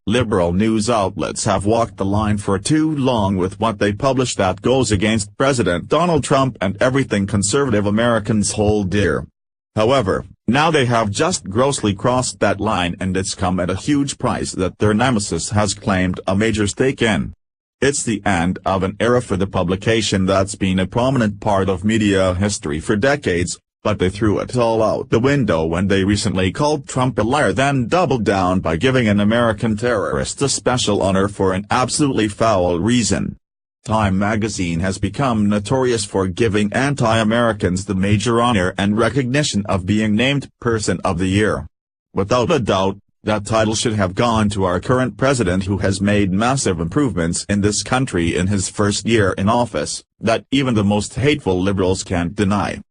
Liberal news outlets have walked the line for too long with what they publish that goes against President Donald Trump and everything conservative Americans hold dear. However, now they have just grossly crossed that line, and it's come at a huge price that their nemesis has claimed a major stake in. It's the end of an era for the publication that's been a prominent part of media history for decades, but they threw it all out the window when they recently called Trump a liar, then doubled down by giving an American terrorist a special honor for an absolutely foul reason. Time magazine has become notorious for giving anti-Americans the major honor and recognition of being named Person of the Year. Without a doubt, that title should have gone to our current president, who has made massive improvements in this country in his first year in office, that even the most hateful liberals can't deny.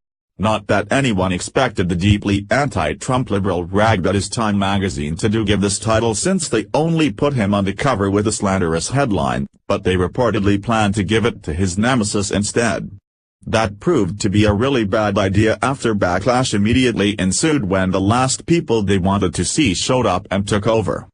Not that anyone expected the deeply anti-Trump liberal rag that is Time magazine to give this title, since they only put him on the cover with a slanderous headline, but they reportedly plan to give it to his nemesis instead. That proved to be a really bad idea after backlash immediately ensued when the last people they wanted to see showed up and took over.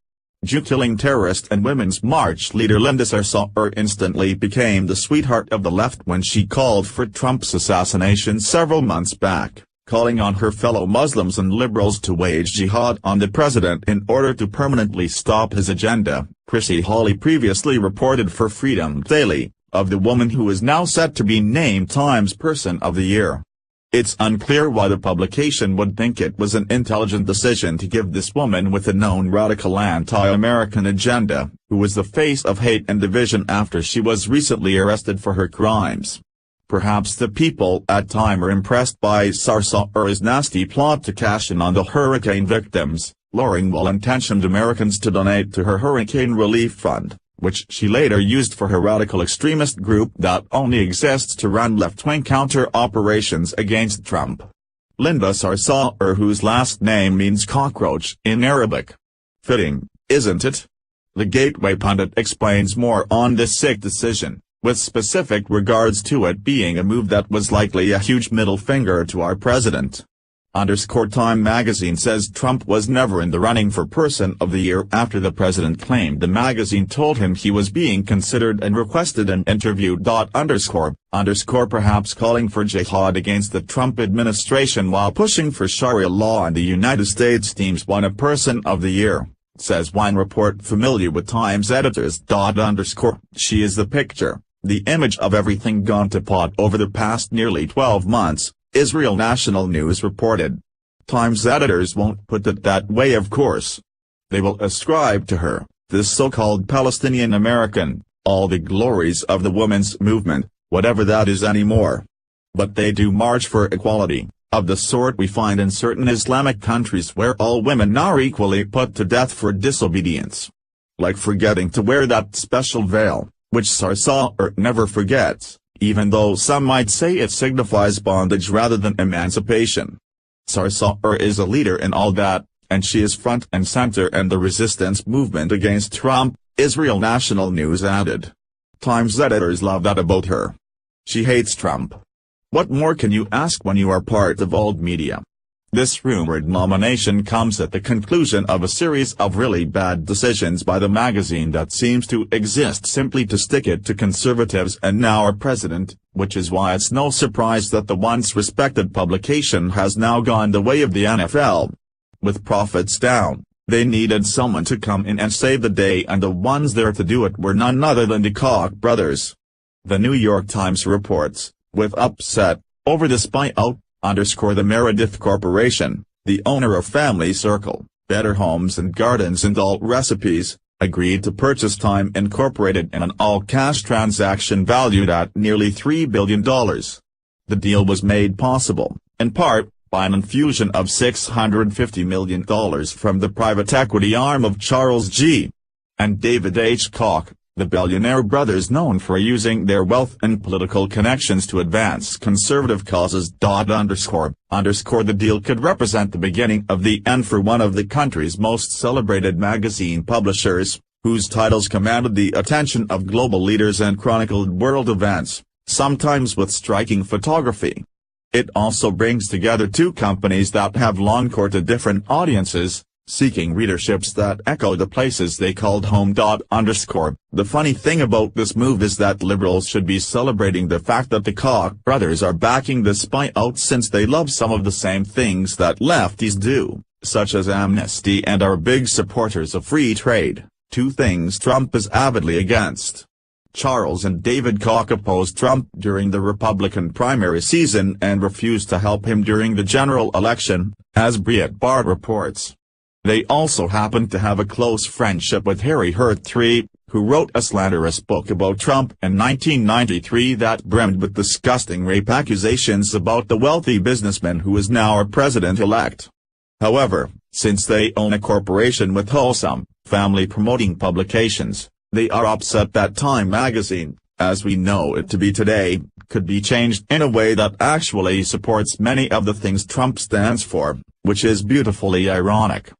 Jew-killing terrorist and Women's March leader Linda Sarsour instantly became the sweetheart of the left when she called for Trump's assassination several months back, calling on her fellow Muslims and liberals to wage jihad on the president in order to permanently stop his agenda. Chrissy Hawley previously reported for Freedom Daily of the woman who is now set to be named Time's Person of the Year. It's unclear why the publication would think it was an intelligent decision to give this woman with a known radical anti-American agenda, who was the face of hate and division after she was recently arrested for her crimes. Perhaps the people at Time are impressed by Sarsour's nasty plot to cash in on the hurricane victims, luring well-intentioned Americans to donate to her hurricane relief fund, which she later used for her radical extremist group that only exists to run left-wing counter-operations against Trump. Linda Sarsour, whose last name means cockroach in Arabic. Fitting, isn't it? The Gateway pundit explains more on this sick decision, with specific regards to it being a move that was likely a huge middle finger to our president. Time magazine says Trump was never in the running for Person of the Year after the president claimed the magazine told him he was being considered and requested an interview. Perhaps calling for jihad against the Trump administration while pushing for Sharia law in the United States deems one a Person of the Year, says one report familiar with Time's editors. She is the picture, the image of everything gone to pot over the past nearly 12 months. Israel National News reported. Time's editors won't put it that way, of course. They will ascribe to her, this so-called Palestinian American, all the glories of the women's movement, whatever that is anymore. But they do march for equality, of the sort we find in certain Islamic countries where all women are equally put to death for disobedience. Like forgetting to wear that special veil, which Sarsour never forgets, even though some might say it signifies bondage rather than emancipation. Sarsour is a leader in all that, and she is front and center in the resistance movement against Trump, Israel National News added. Time's editors love that about her. She hates Trump. What more can you ask when you are part of old media? This rumored nomination comes at the conclusion of a series of really bad decisions by the magazine that seems to exist simply to stick it to conservatives and now our president, which is why it's no surprise that the once respected publication has now gone the way of the NFL. With profits down, they needed someone to come in and save the day, and the ones there to do it were none other than the Koch brothers. The New York Times reports, with upset, over this buyout, the Meredith Corporation, the owner of Family Circle, Better Homes and Gardens and Alt Recipes, agreed to purchase Time Incorporated in an all-cash transaction valued at nearly $3 billion. The deal was made possible, in part, by an infusion of $650 million from the private equity arm of Charles G. and David H. Koch, the billionaire brothers known for using their wealth and political connections to advance conservative causes. The deal could represent the beginning of the end for one of the country's most celebrated magazine publishers, whose titles commanded the attention of global leaders and chronicled world events, sometimes with striking photography. It also brings together two companies that have long courted different audiences, seeking readerships that echo the places they called home. The funny thing about this move is that liberals should be celebrating the fact that the Koch brothers are backing the spy out, since they love some of the same things that lefties do, such as amnesty, and are big supporters of free trade, two things Trump is avidly against. Charles and David Koch opposed Trump during the Republican primary season and refused to help him during the general election, as Breitbart reports. They also happened to have a close friendship with Harry Hurt III, who wrote a slanderous book about Trump in 1993 that brimmed with disgusting rape accusations about the wealthy businessman who is now our president-elect. However, since they own a corporation with wholesome, family-promoting publications, they are upset that Time magazine, as we know it to be today, could be changed in a way that actually supports many of the things Trump stands for, which is beautifully ironic.